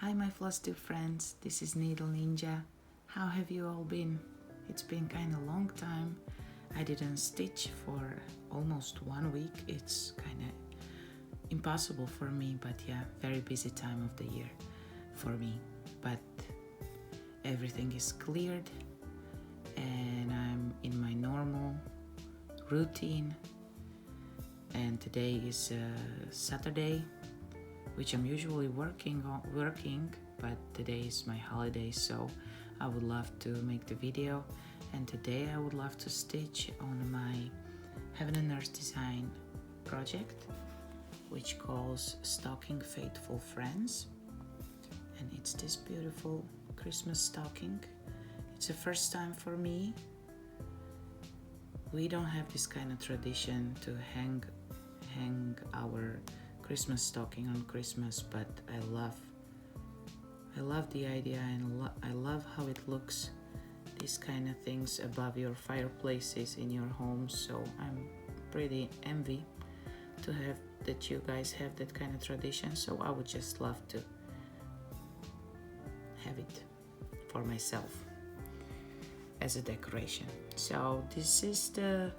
Hi my Flosstube friends, this is Needle Ninja. How have you all been? It's been kinda long time. I didn't stitch for almost 1 week. It's kinda impossible for me, but yeah, very busy time of the year for me. But everything is cleared and I'm in my normal routine. And today is Saturday, which I'm usually working, but today is my holiday, so I would love to make the video. And today I would love to stitch on my Heaven and Earth design project, which calls Stocking Faithful Friends. And it's this beautiful Christmas stocking. It's the first time for me. We don't have this kind of tradition to hang our Christmas stocking on Christmas, but I love the idea, and I love how it looks, these kind of things above your fireplaces in your home. So I'm pretty envy to have that you guys have that kind of tradition. So I would just love to have it for myself as a decoration. So this is the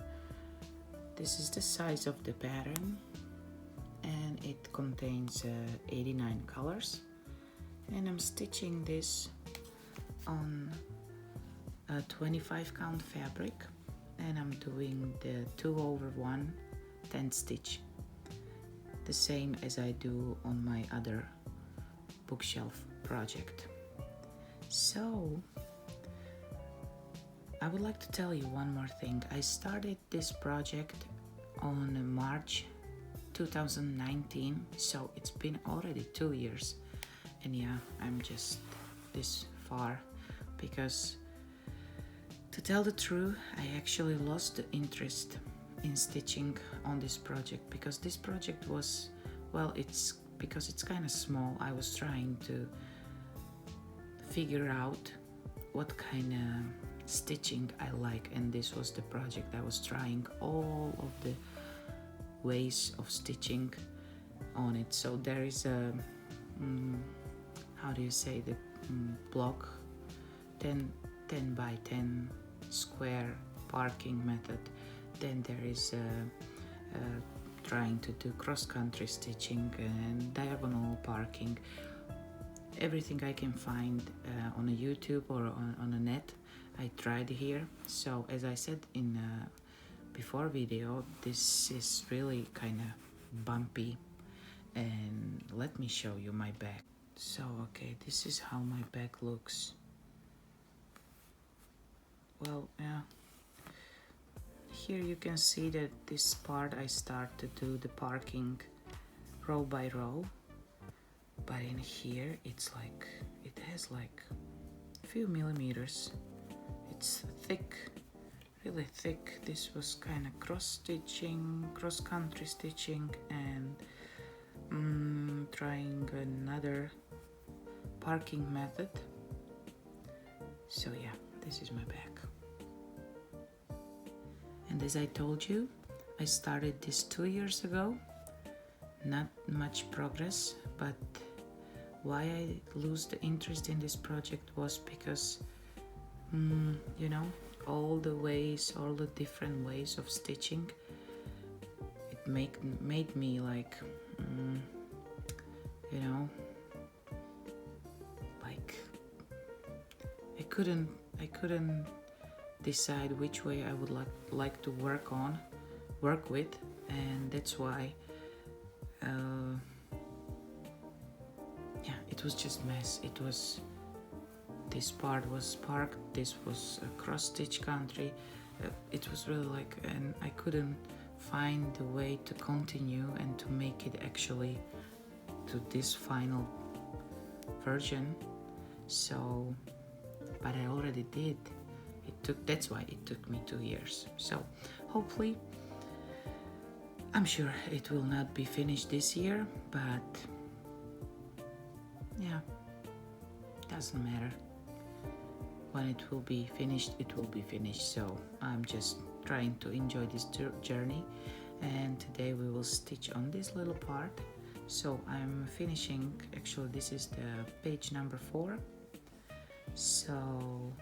size of the pattern, and it contains 89 colors, and I'm stitching this on a 25 count fabric, and I'm doing the 2/1 10 stitch, the same as I do on my other bookshelf project. So I would like to tell you one more thing. I started this project on March 2019, so it's been already 2 years. And yeah, I'm just this far because, to tell the truth, I actually lost the interest in stitching on this project, because this project was, well, it's because it's kind of small. I was trying to figure out what kind of stitching I like, and this was the project. I was trying all of the ways of stitching on it. So there is a how do you say, the block 10 by 10 square parking method. Then there is trying to do cross-country stitching and diagonal parking, everything I can find on a YouTube or on a net. I tried here. So as I said in before video, this is really kind of bumpy, and let me show you my back. So okay, this is how my back looks. Well, yeah, here you can see that this part I start to do the parking row by row, but in here it's like, it has like a few millimeters. It's thick, really thick. This was kind of cross-country stitching, and trying another parking method. So yeah, this is my back. And as I told you, I started this 2 years ago. Not much progress, but why I lose the interest in this project was because you know, all the different ways of stitching, it made me like you know, like I couldn't decide which way I would like to work with, and that's why yeah, it was just mess. It was, this part was parked, this was a cross stitch country. It was really like, and I couldn't find the way to continue and to make it actually to this final version. So, but I already did. That's why it took me 2 years. So hopefully, I'm sure it will not be finished this year, but yeah, doesn't matter. When it will be finished, it will be finished. So I'm just trying to enjoy this journey, and today we will stitch on this little part. So I'm finishing, actually this is the page number 4. So,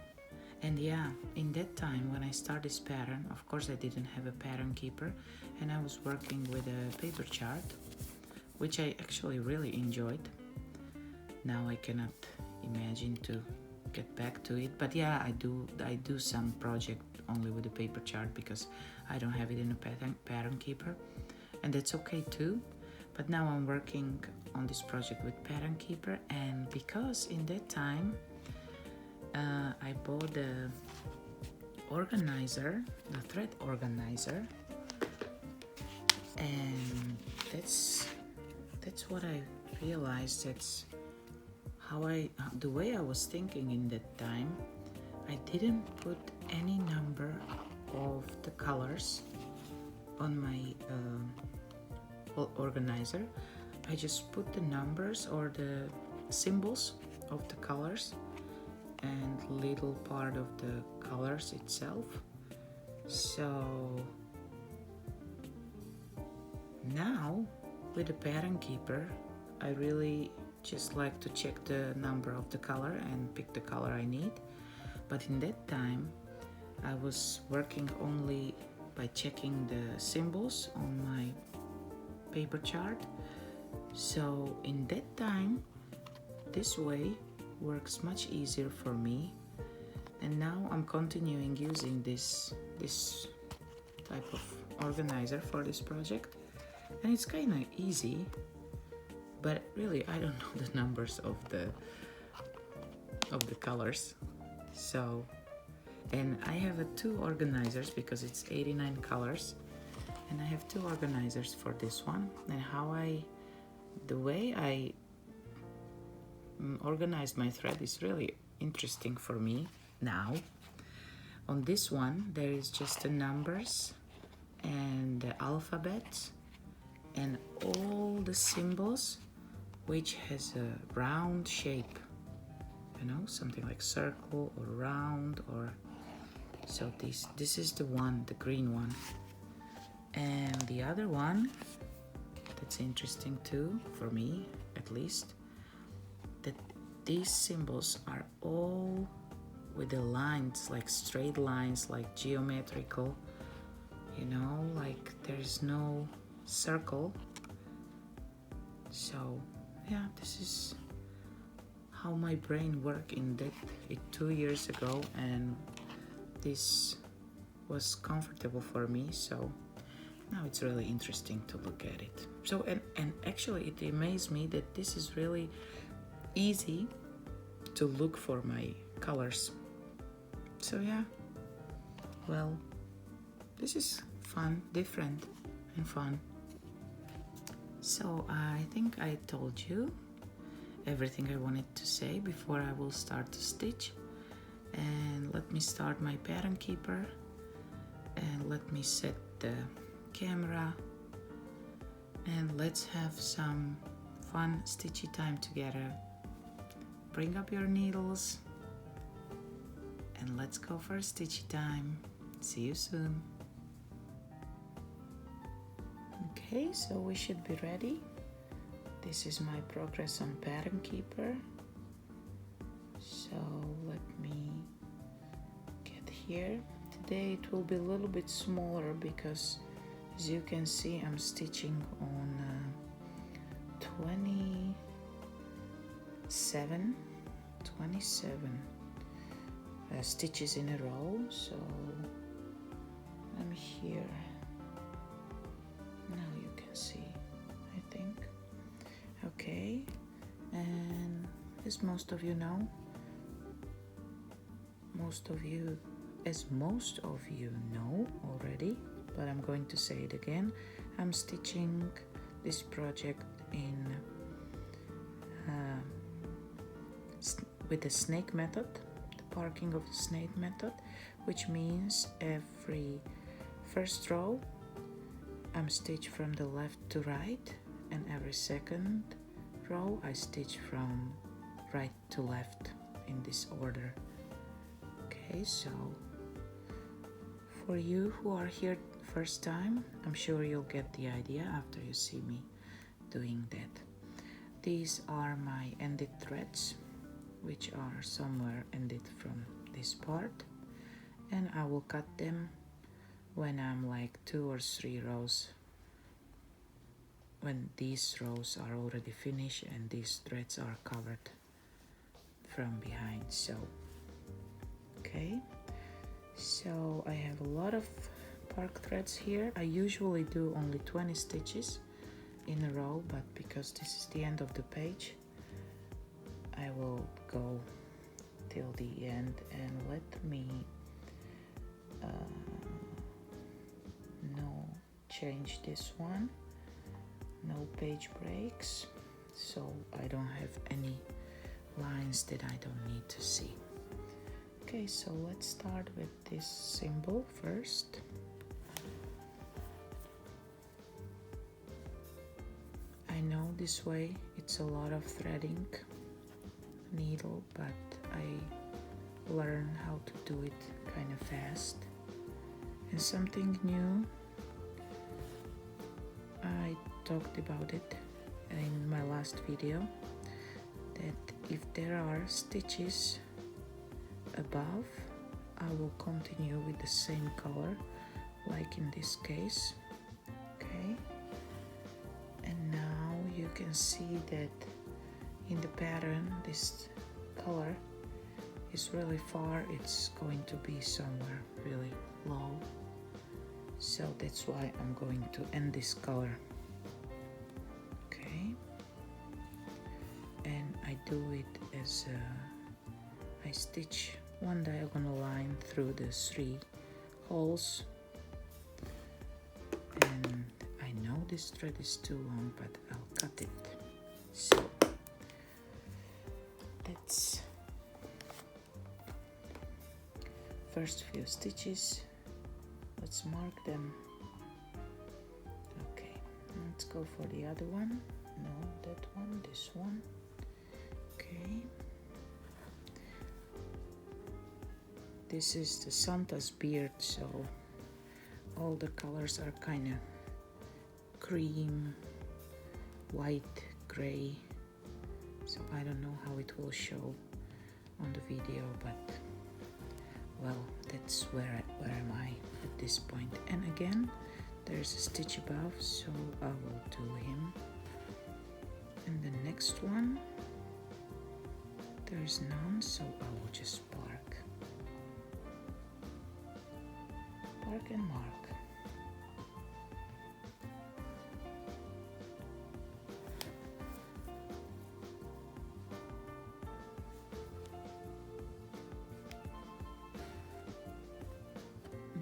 and yeah, in that time when I started this pattern, of course I didn't have a pattern keeper, and I was working with a paper chart, which I actually really enjoyed. Now I cannot imagine to get back to it, but yeah, I do some project only with a paper chart because I don't have it in a pattern keeper, and that's okay too. But now I'm working on this project with pattern keeper, and because in that time I bought the organizer, the thread organizer, and that's what I realized. That's how the way I was thinking in that time. I didn't put any number of the colors on my organizer. I just put the numbers or the symbols of the colors and little part of the colors itself. So now with the pattern keeper, I really just like to check the number of the color and pick the color I need. But in that time I was working only by checking the symbols on my paper chart. So in that time, this way works much easier for me, and now I'm continuing using this type of organizer for this project, and it's kind of easy, but really I don't know the numbers of the colors. So, and I have 2 organizers because it's 89 colors, and I have 2 organizers for this one. And the way I organized my thread is really interesting for me now. On this one there is just the numbers and the alphabet and all the symbols which has a round shape, you know, something like circle or round, or so this is the one, the green one. And the other one that's interesting too, for me at least, that these symbols are all with the lines, like straight lines, like geometrical, you know, like there's no circle. So yeah, this is how my brain worked in 2 years ago, and this was comfortable for me. So now it's really interesting to look at it. So and actually it amazed me that this is really easy to look for my colors. So yeah, well, this is fun, different and fun. So I think I told you everything I wanted to say before I will start to stitch. And let me start my pattern keeper, and let me set the camera, and let's have some fun stitchy time together. Bring up your needles and let's go for stitchy time. See you soon. Okay, so we should be ready. This is my progress on pattern keeper. So let me get here. Today it will be a little bit smaller because, as you can see, I'm stitching on 27 stitches in a row. So I'm here. Now you can see, I think. Okay, and as most of you know, as most of you know already, but I'm going to say it again, I'm stitching this project in with the snake method, the parking of the snake method, which means every first row I'm stitch from the left to right, and every second row I stitch from right to left in this order. Okay, so for you who are here first time, I'm sure you'll get the idea after you see me doing that. These are my ended threads, which are somewhere ended from this part, and I will cut them when I'm like 2 or 3 rows, when these rows are already finished and these threads are covered from behind. So okay, so I have a lot of park threads here. I usually do only 20 stitches in a row, but because this is the end of the page, I will go till the end. And let me change this one, no page breaks, so I don't have any lines that I don't need to see. Okay, so let's start with this symbol first. I know this way it's a lot of threading needle, but I learn how to do it kind of fast. And something new, I talked about it in my last video, that if there are stitches above, I will continue with the same color, like in this case. Okay, and now you can see that in the pattern this color is really far, it's going to be somewhere really low, so that's why I'm going to end this color. Okay, and I do it as I stitch one diagonal line through the 3 holes, and I know this thread is too long, but I'll cut it. So that's first few stitches. Let's mark them. Okay, let's go for the other one. No, that one, this one. Okay, this is the Santa's beard, so all the colors are kind of cream, white, gray, so I don't know how it will show on the video, but well, that's where am I at this point. And again, there's a stitch above, so I will do him. And the next one, there's none, so I will just park and mark.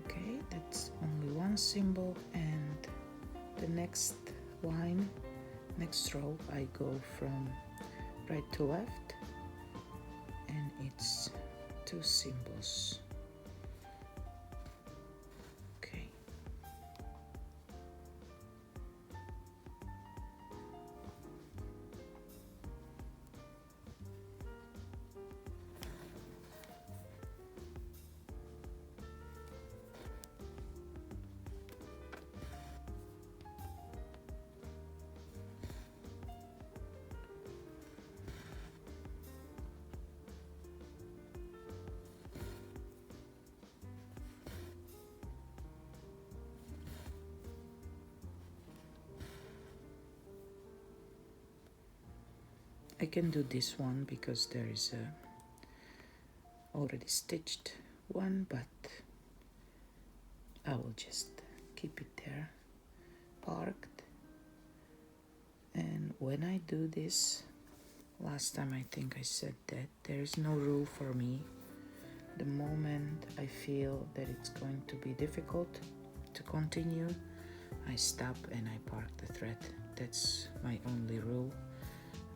Okay, that's only one symbol, and the next line, next row, I go from right to left, and it's 2 symbols. Okay. I can do this one because there is a already stitched one, but I will just keep it there parked. And when I do this, last time I think I said that there is no rule for me. The moment I feel that it's going to be difficult to continue, I stop and I park the thread. That's my only rule.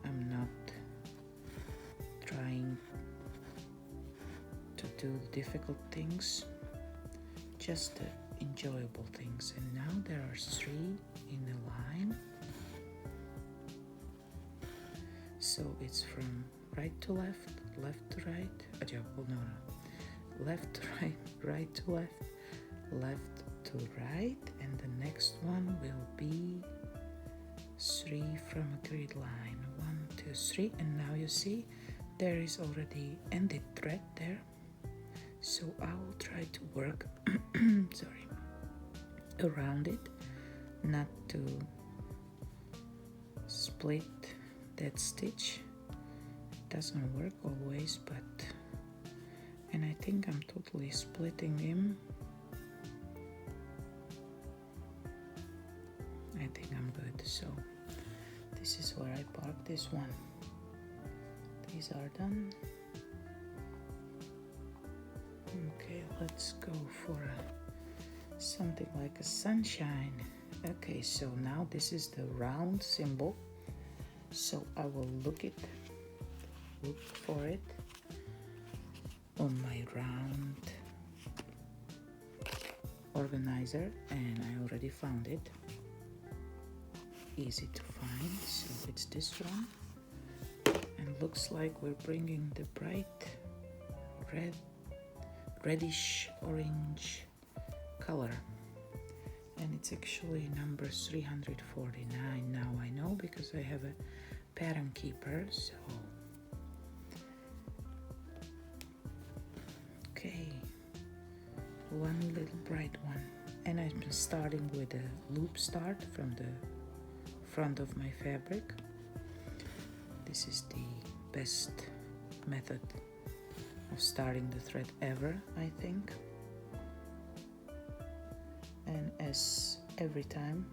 I'm not trying to do difficult things, just the enjoyable things. And now there are 3 in a line, so it's from right to left, left to right, left to right, right to left, left to right, and the next one will be 3 from a grid line. 1, 2, 3, and now you see there is already ended thread there. So I will try to work sorry, around it, not to split that stitch. It doesn't work always, but and I think I'm totally splitting him. I think I'm good. So this is where I park this one. These are done. Okay, let's go for something like a sunshine. Okay, so now this is the round symbol. So I will look for it on my round organizer, and I already found it. Easy to find, so it's this one, and looks like we're bringing the bright reddish orange color, and it's actually number 349. Now I know because I have a pattern keeper. So okay, one little bright one, and I'm starting with a loop start from the front of my fabric. This is the best method of starting the thread ever, I think, and as every time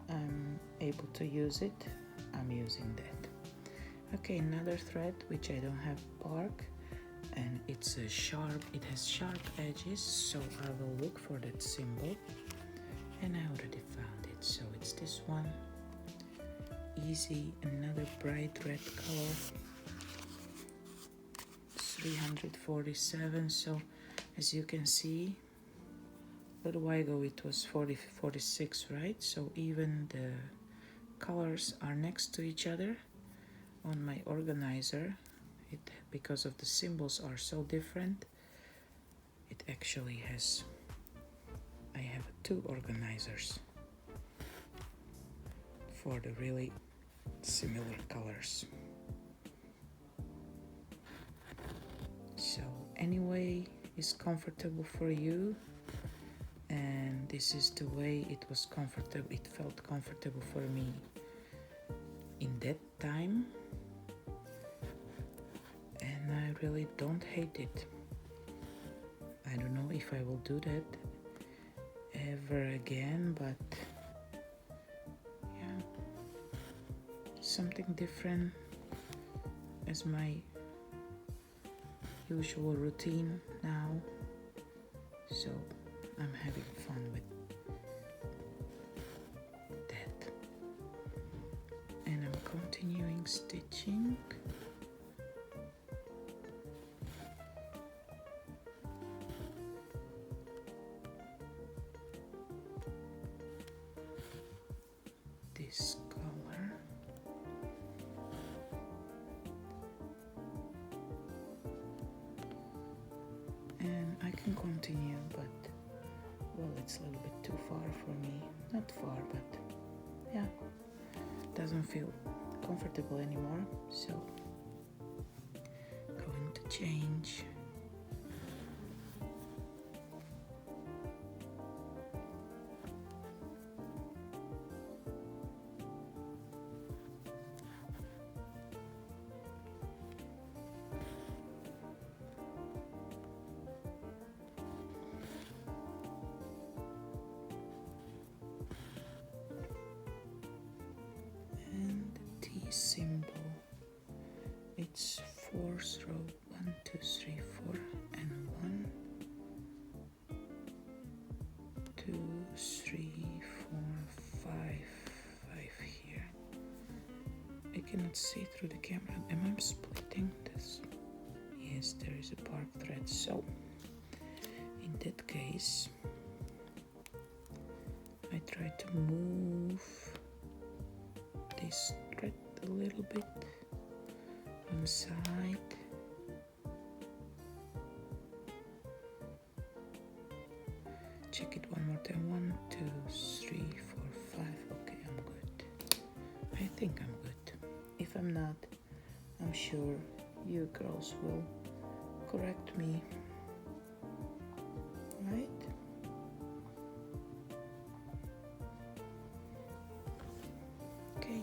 I'm able to use it, I'm using that. Okay, another thread which I don't have bark, and it's a sharp, it has sharp edges, so I will look for that symbol, and I already found it. So it's this one. Easy, another bright red color, 347. So as you can see, a little while ago it was 46, right? So even the colors are next to each other on my organizer. Because of the symbols are so different, it actually has, I have 2 organizers for the really similar colors. So anyway, it's comfortable for you, and this is the way it was comfortable. It felt comfortable for me in that time, and I really don't hate it. I don't know if I will do that ever again, but yeah, something different as my usual routine now, so I'm having fun with that, and I'm continuing stitching. This color, and I can continue, but well, it's a little bit too far for me. Not far, but yeah, doesn't feel comfortable anymore, so going to change. Symbol, it's 4th row, 1, 2, 3, 4, and 1, 2, 3, 4, 5 here. I cannot see through the camera. Am I splitting this? Yes, there is a bark thread. So in that case, I try to move this thread a little bit on the side. Check it one more time. 1, 2, 3, 4, 5. Okay, I'm good. I think I'm sure you girls will correct me, right? Okay.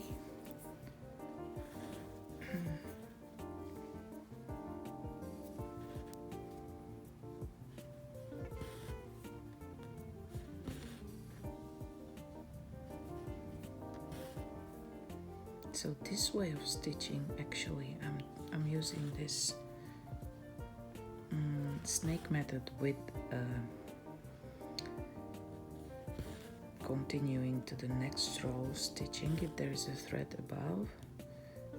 So this way of stitching, actually, I'm using this snake method with continuing to the next row, stitching if there is a thread above.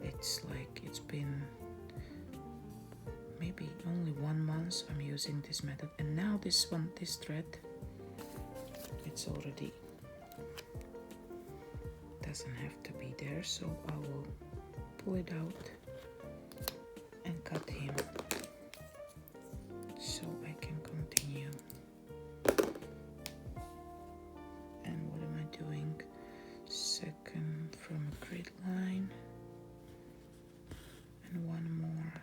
It's like it's been maybe only 1 month I'm using this method, and now this thread, it's already doesn't have to be there, so I will pull it out and cut him so I can continue. And what am I doing? Second from a grid line and one more.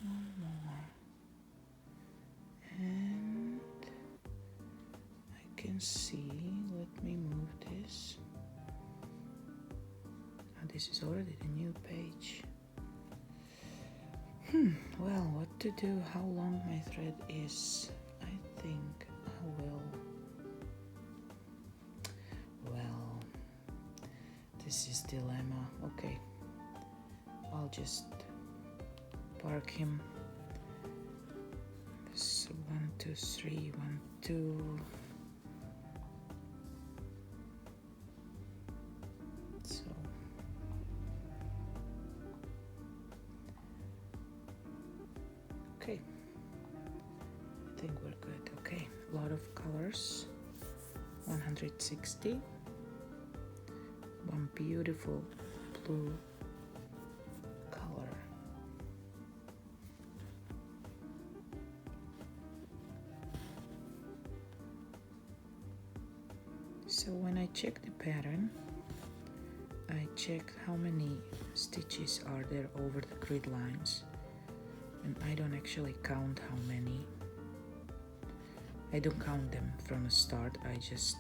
One more. And I can see, let me move this. Oh, this is already the new page. Well, what to do, how long my thread is, I think I will. Well, this is dilemma. Okay, I'll just park him. This 1, 2, 3, 1, 2. So okay, I think we're good. Okay, a lot of colors. 160. One beautiful blue color. So when I check the pattern, I check how many stitches are there over the grid lines, and I don't actually count how many. I don't count them from the start. I just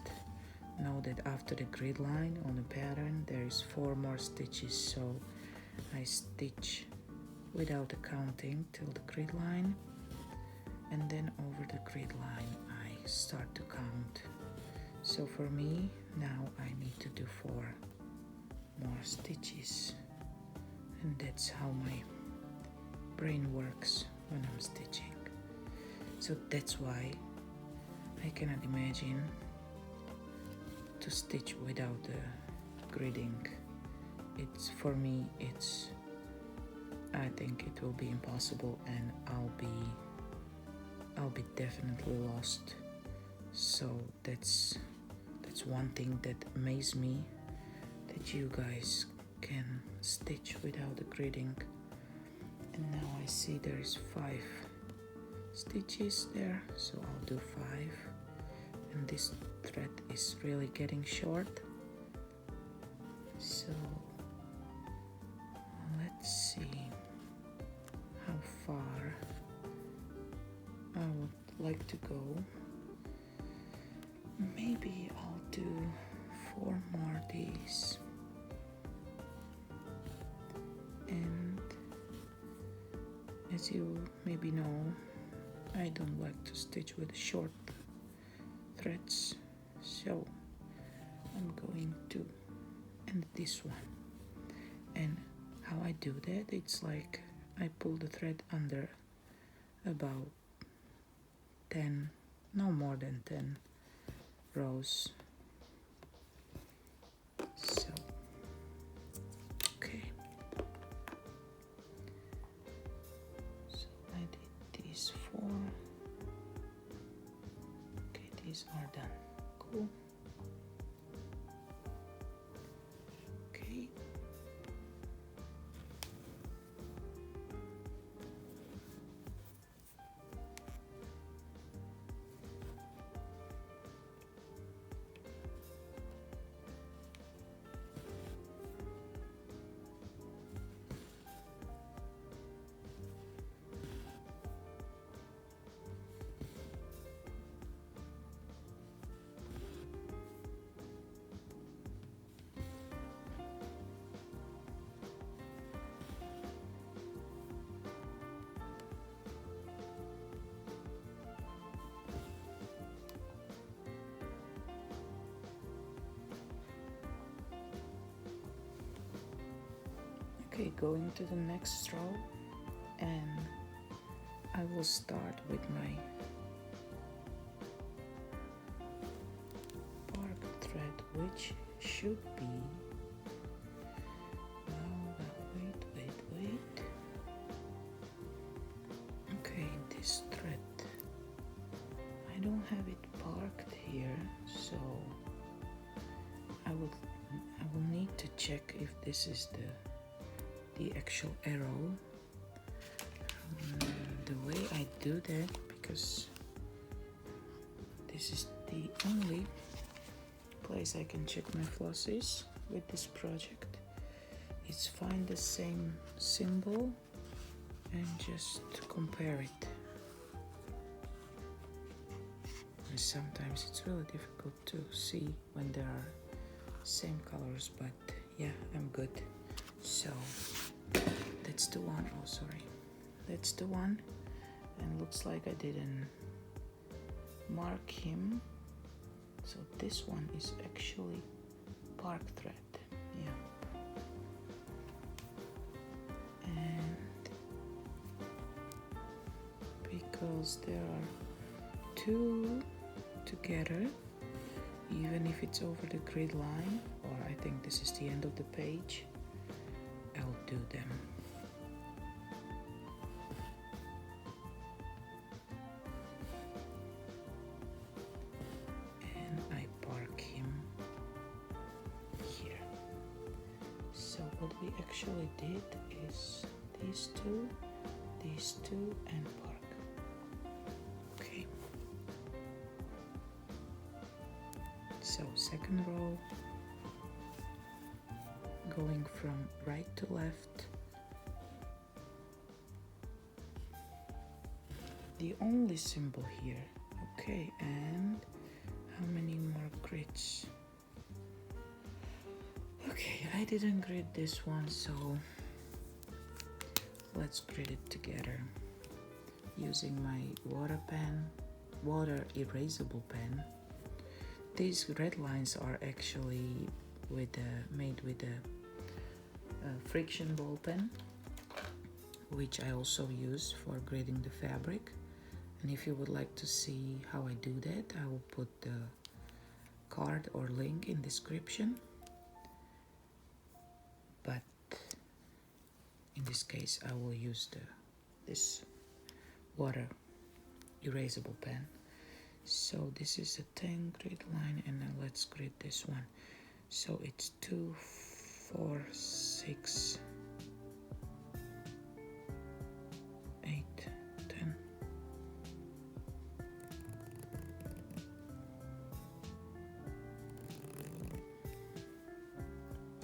know that after the grid line on the pattern there is 4 more stitches, so I stitch without counting till the grid line, and then over the grid line I start to count. So for me now I need to do 4 more stitches, and that's how my brain works when I'm stitching. So that's why I cannot imagine to stitch without the gridding. It's for me, I think it will be impossible, and I'll be definitely lost. So that's one thing that amazes me, that you guys can stitch without the gridding. And now I see there is 5 stitches there, so I'll do 5. And this thread is really getting short, so let's see how far I would like to go. Maybe I'll do 4 more days, and as you maybe know, I don't like to stitch with short threads, so I'm going to end this one. And how I do that, it's like I pull the thread under about 10, no more than 10 rows. So okay, so I did these 4. Okay, these are done. Cool. Okay. Okay, going to the next row, and I will start with my bark thread, which should be, wait. Okay, this thread, I don't have it parked here, so I will need to check if this is the actual arrow. The way I do that, because this is the only place I can check my flosses with this project, is find the same symbol and just compare it. And sometimes it's really difficult to see when there are same colors, but yeah, I'm good. So that's the one. Oh, sorry, that's the one. And looks like I didn't mark him, so this one is actually bark thread. Yeah, and because there are two together, even if it's over the grid line, or I think this is the end of the page, I'll do them. And I park him here. So what we actually did is these two, and park. Okay. So second row, going from right to left. The only symbol here. Okay, and how many more grids? Okay, I didn't grid this one, so let's grid it together using my water erasable pen. These red lines are actually made with a friction ball pen, which I also use for grading the fabric. And if you would like to see how I do that, I will put the card or link in description. But in this case, I will use this water erasable pen. So this is a 10 grid line, and now let's grid this one. So it's 2, 4, 6, 8, 10.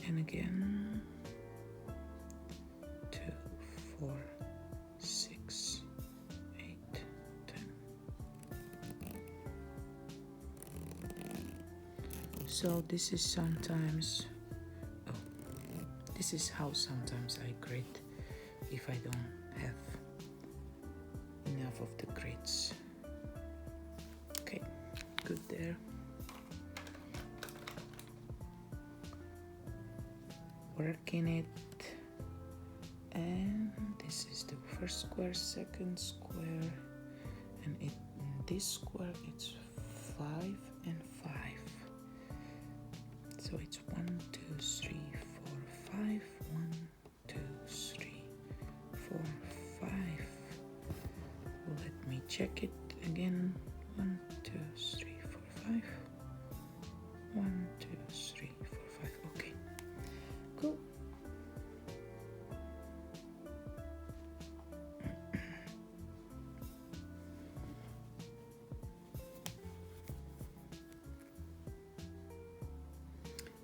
And again, 2, 4, 6, 8, 10. So this is sometimes, this is how sometimes I grid if I don't have enough of the grids. Okay, good there. Working it, and this is the first square, second square, and in this square it's 5 and 5. So it's 1, 2, 3, 4, 5. 1, 2, 3, 4, 5. Let me check it again. 1, 2, 3, 4, 5. 1, 2, 3, 4, 5. Okay, cool.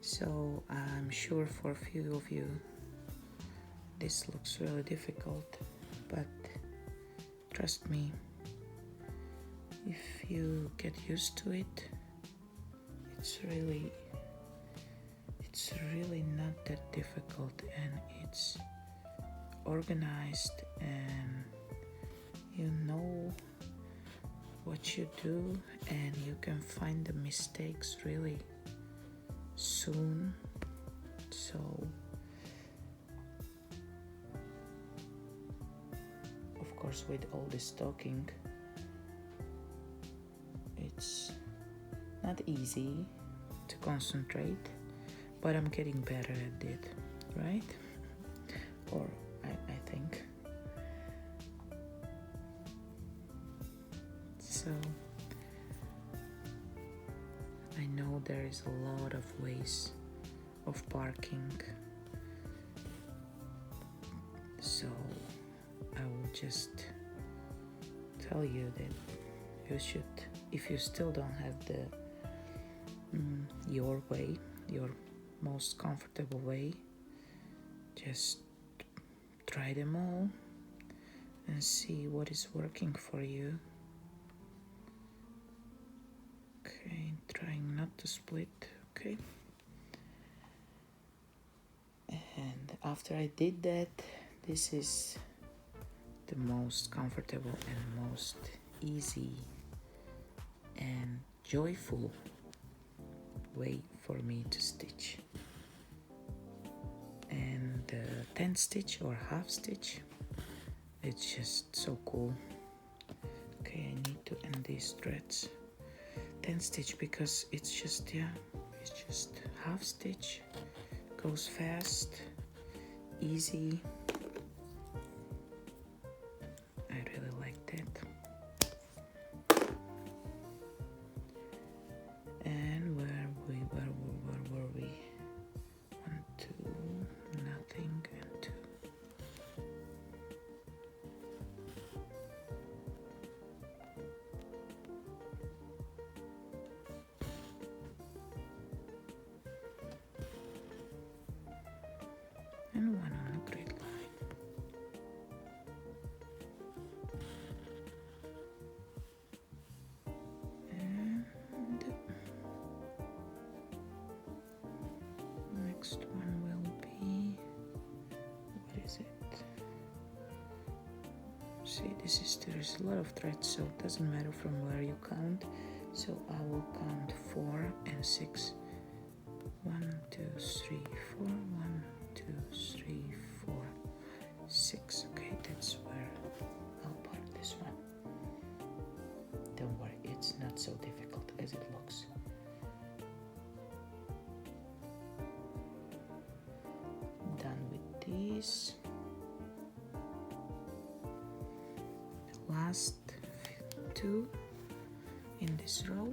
So I'm sure for a few of you this looks really difficult, but trust me, if you get used to it, it's really not that difficult, and it's organized, and you know what you do, and you can find the mistakes really soon. So course, with all this talking, it's not easy to concentrate, but I'm getting better at it, right? Or I think. So I know there is a lot of ways of parking, so I will just tell you that you should, if you still don't have the your way, your most comfortable way, just try them all and see what is working for you. Okay, trying not to split. Okay, and after I did that, this is the most comfortable and most easy and joyful way for me to stitch. And the 10 stitch or half stitch, it's just so cool. Okay, I need to end these threads. 10 stitch because it's just half stitch, goes fast, easy. I really like that. And where were we? 1, 2, nothing, and 2. And 1 on a grid line. And next one will be, what is it? See, there is a lot of threads, so it doesn't matter from where you count. So I will count 4 and 6. 1, 2, 3, 4. 1, 2, 3, 4, 6. Okay, that's where I'll part this one. Don't worry, it's not so difficult as it looks. Done with these. Last 2 in this row.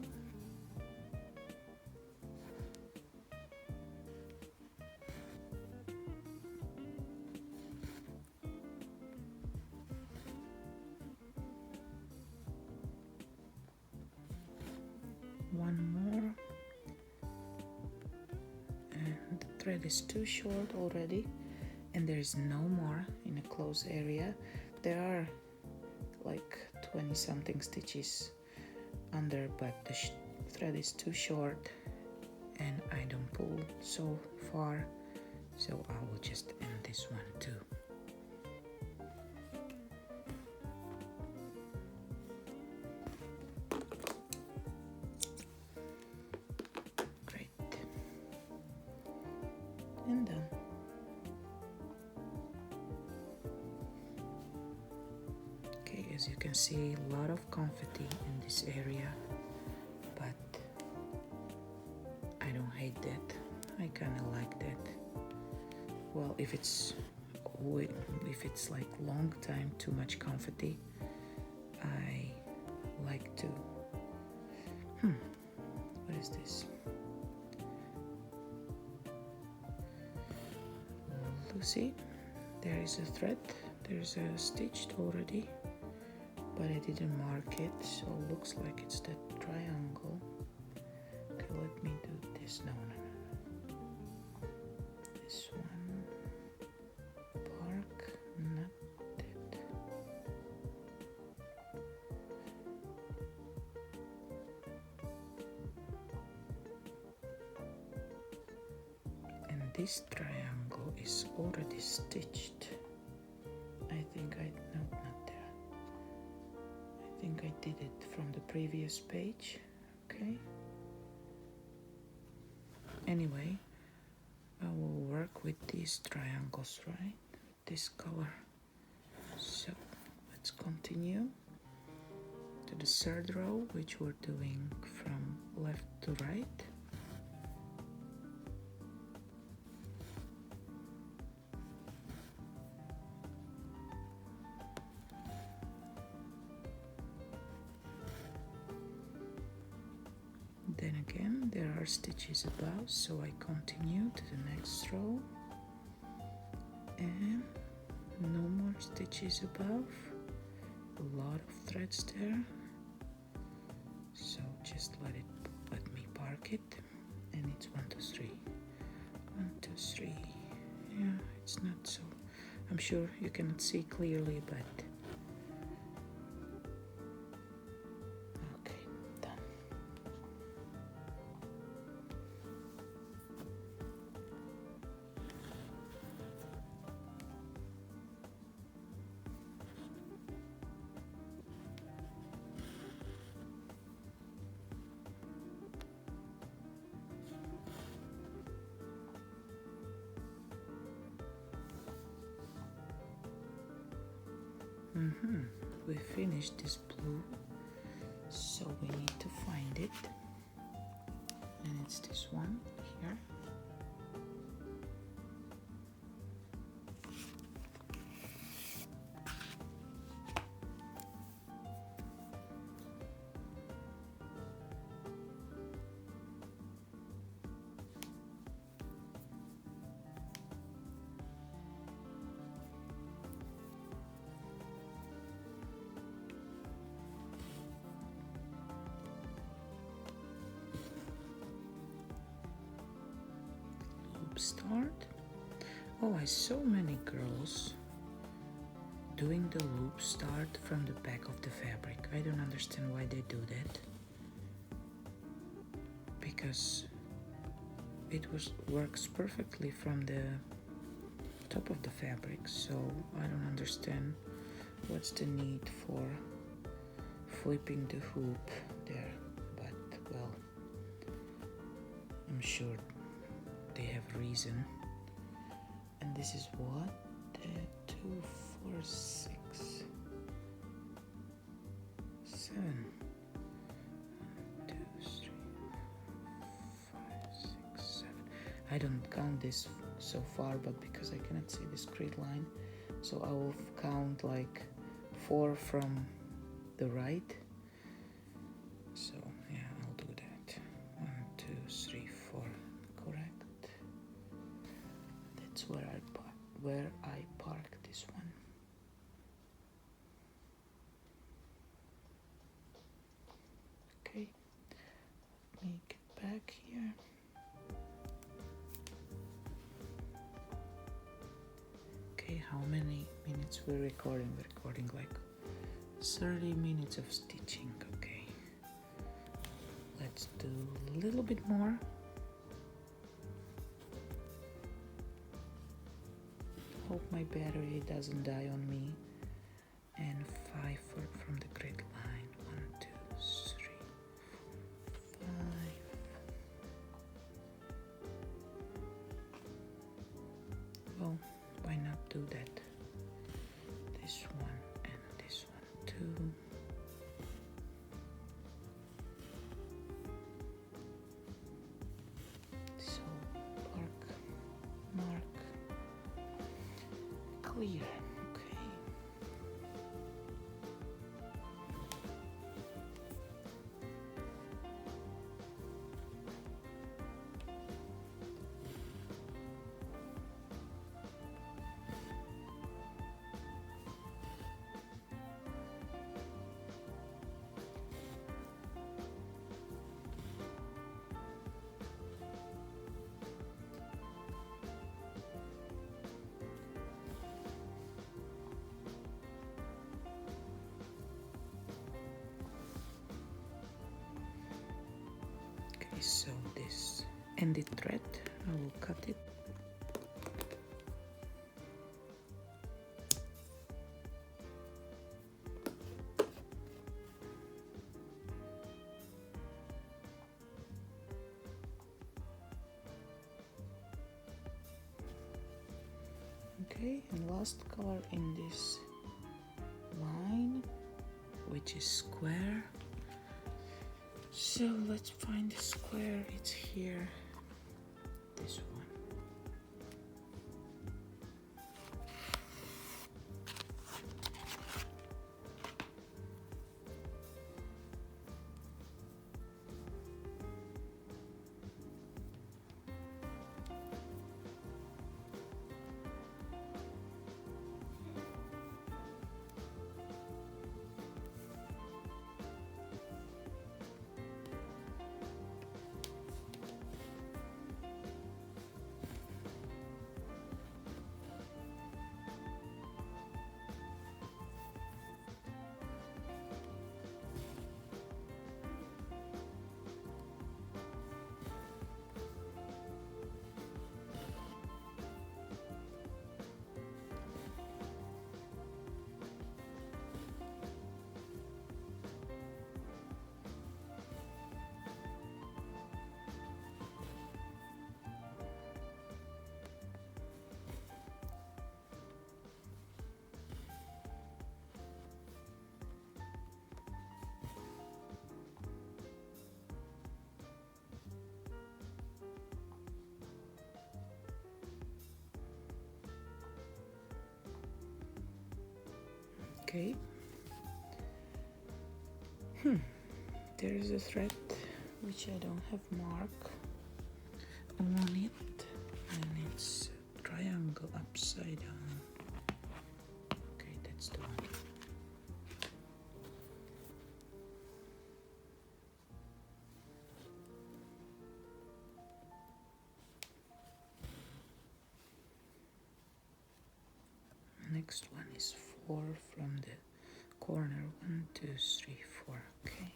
One more, and the thread is too short already, and there is no more in a close area. There are like 20 something stitches under, but the thread is too short and I don't pull so far, so I will just end this one too. And done. Okay, as you can see, a lot of confetti in this area, but I don't hate that. I kind of like that. Well, if it's like long time too much confetti, I like to what is this? See, there is a thread, there's a stitched already, but I didn't mark it, so it looks like it's that triangle. Okay, let me do this. No. This one, bark, not that. And this triangle is already stitched. I think not there. I think I did it from the previous page. Okay. Anyway, I will work with these triangles, right? This color. So let's let's continue to the third row, which we're doing from left to right. Then again, there are stitches above, so I continue to the next row, and no more stitches above, a lot of threads there, so just let me park it, and it's 1 2 3 1 2 3. Yeah, it's not so, I'm sure you cannot see clearly, but we finished this blue, so we need to find it, and it's this one here. Start. Oh, I saw many girls doing the loop start from the back of the fabric. I don't understand why they do that, because it works perfectly from the top of the fabric, so I don't understand what's the need for flipping the hoop there, but well, I'm sure they have reason. And this is what? 2 4 6 7 1 2 3 5 6 7. I don't count this so far, but because I cannot see the straight line, so I will count like 4 from the right. So yeah, I'll do that. 1 2 3 4. Correct. That's where I park this one. Okay, let me get back here. Okay, how many minutes we're recording? We're recording like 30 minutes of stitching. Okay, let's do a little bit more. Hope my battery doesn't die on me. And 5 from the grid line. 1 2 3 4 5. Well, why not do that? This one and this one too. So mark, clear. So this ended thread, I will cut it. Okay, and last color in this line. which is square. So let's find the square. It's here. This one. Okay. There is a thread which I don't have mark on it, and it's a triangle upside down. Okay, that's the one. Next one is 4 from the corner. 1, 2, 3, 4. Okay.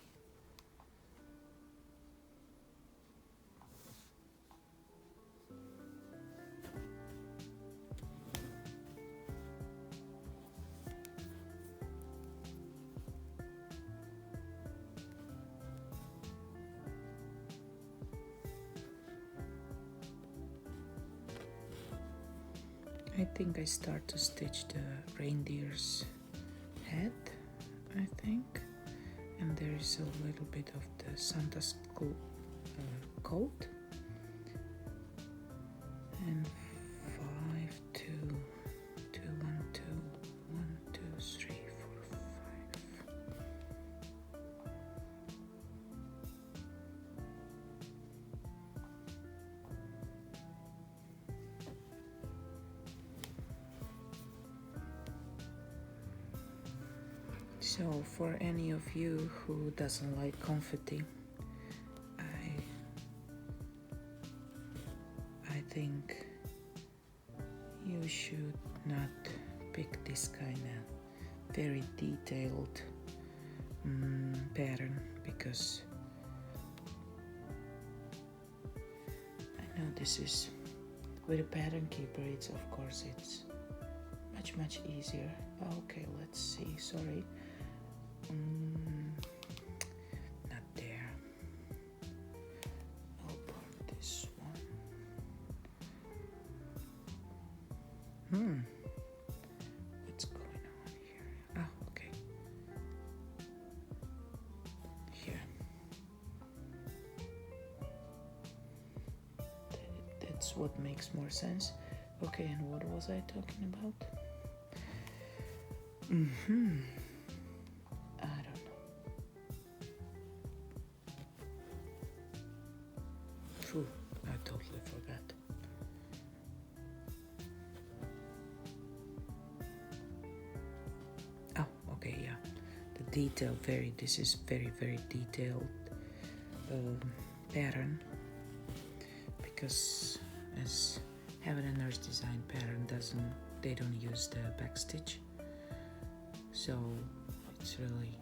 I think I start to stitch the reindeer's head, I think, and there is a little bit of the Santa's coat, and 5, 2, 2, 1, 2, 1, 2, 3, 4, 5. So for any of you who doesn't like confetti, I think you should not pick this kind of very detailed pattern, because I know this is with a pattern keeper. It's of course it's much easier. Okay, let's see. Sorry. Not there. I'll put this one. What's going on here? Ah, okay. Here. That's what makes more sense. Okay, and what was I talking about? I don't know. Phew, I totally forgot. Oh, okay, yeah. The detail, this is very detailed pattern, because as Heaven and Earth design pattern they don't use the backstitch, so it's really,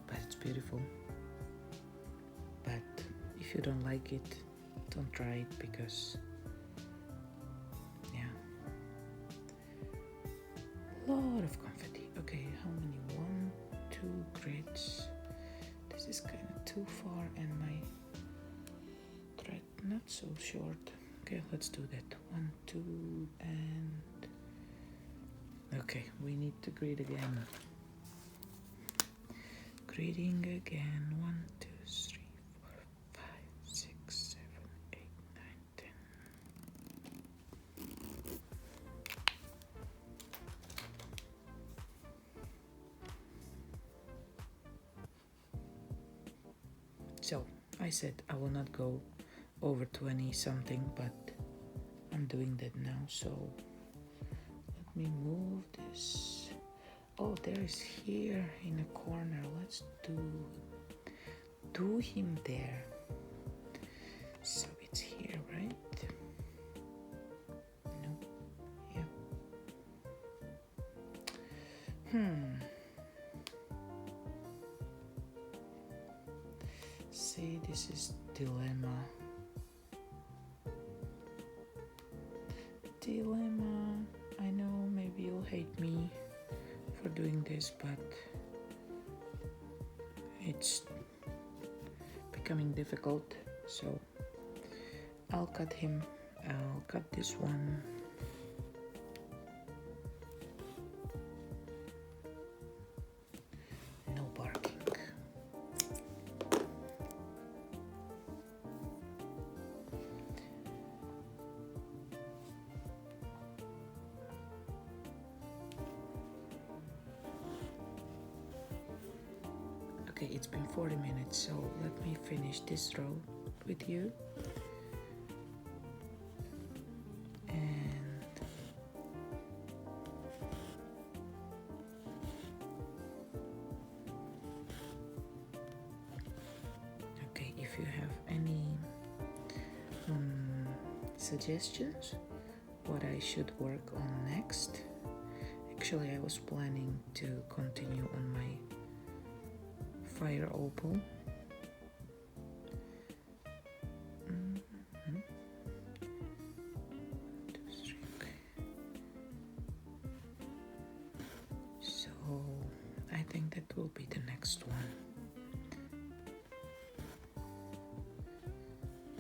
but it's beautiful. But if you don't like it, don't try it, because yeah, a lot of confetti. Okay, how many? 1, 2 grids. This is kind of too far, and my thread not so short. Okay, let's do that. 1, 2, and okay, we need to grid again. reading again. 1, 2, 3, 4, 5, 6, 7, 8, 9, 10. So I said I will not go over 20 something, but I'm doing that now. So let me move this. Oh, there is here in a corner. Let's do him there. So it's here, right? No. Yeah. See, this is dilemma. I know maybe you'll hate me for doing this, but it's becoming difficult. So I'll cut him. I'll cut this one. No barking. Okay, it's been 40 minutes, so let me finish this row with you. And okay, if you have any suggestions what I should work on next. Actually, I was planning to continue on my fire opal. So I think that will be the next one.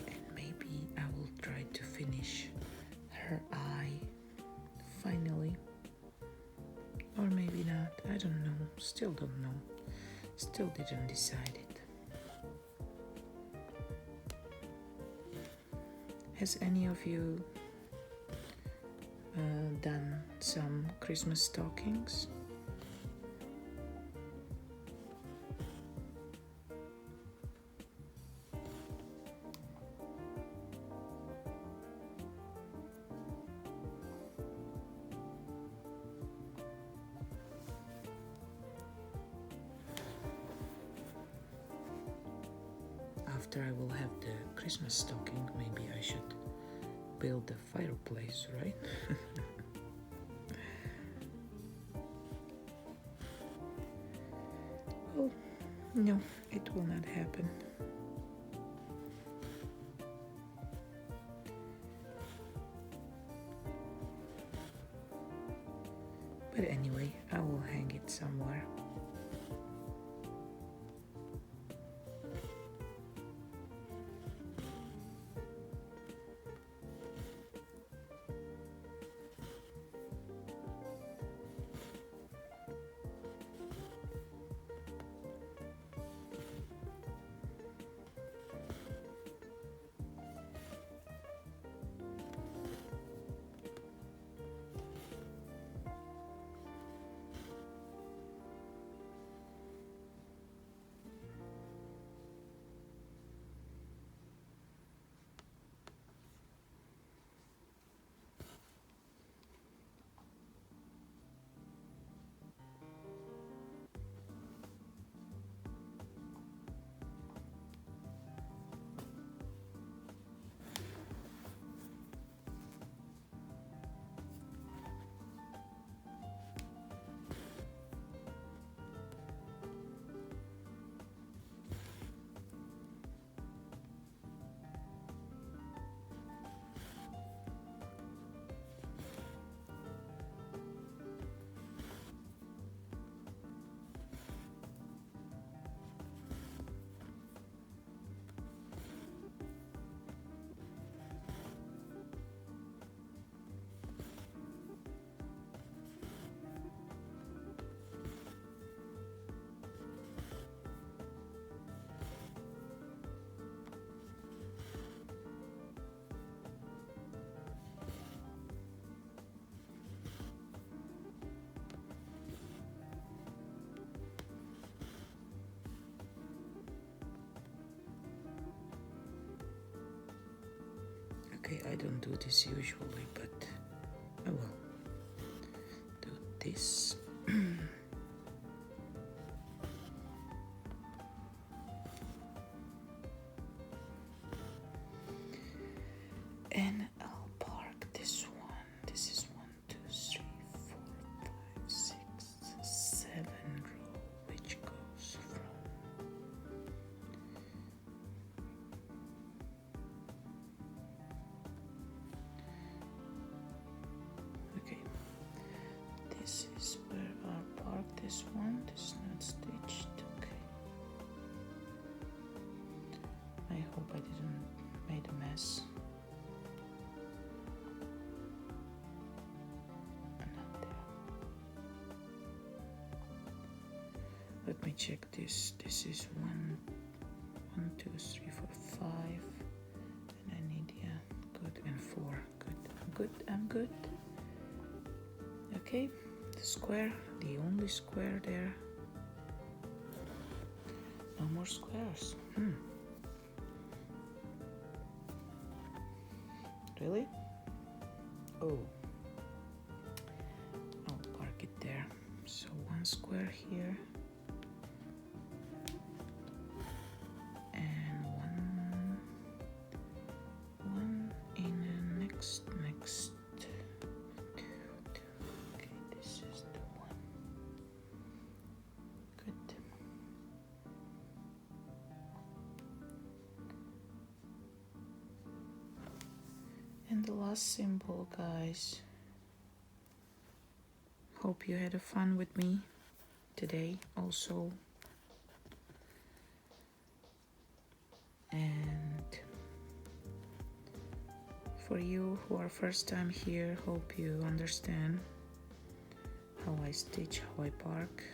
And maybe I will try to finish her eye finally. Or maybe not. I don't know. Still don't know. Still didn't decide it. Has any of you done some Christmas stockings? After I will have the Christmas stocking, maybe I should build a fireplace, right? Oh, no, it will not happen. But anyway, I will hang it somewhere. Okay, I don't do this usually, but I will do this. And I'll park this one. This is 1, 2, 3, 4, 5, 6, 7 row, which goes from okay. This is where I'll park this one. This is not stitched. Okay. I hope I didn't make a mess. Let me check this. This is 1, 2, 3, 4, 5. And I need, yeah, good, and 4. Good, I'm good. Okay, the square, the only square there. No more squares. Really? Oh. I'll park it there. So 1 square here. Okay, this is the one. Good. And the last symbol, guys. Hope you had a fun with me today also. And for you who are first time here, hope you understand how I stitch, how I park.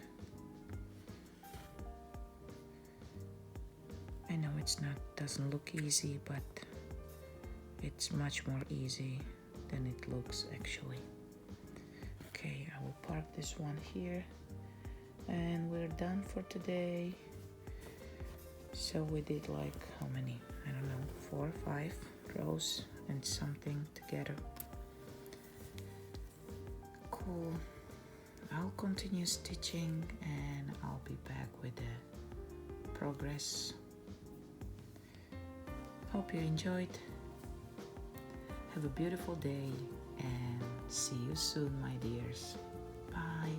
I know doesn't look easy, but it's much more easy than it looks actually. Okay, I will park this one here and we're done for today. So we did like how many? I don't know, 4 or 5 rows and something together. Cool. I'll continue stitching and I'll be back with the progress. Hope you enjoyed. Have a beautiful day and see you soon, my dears. Bye.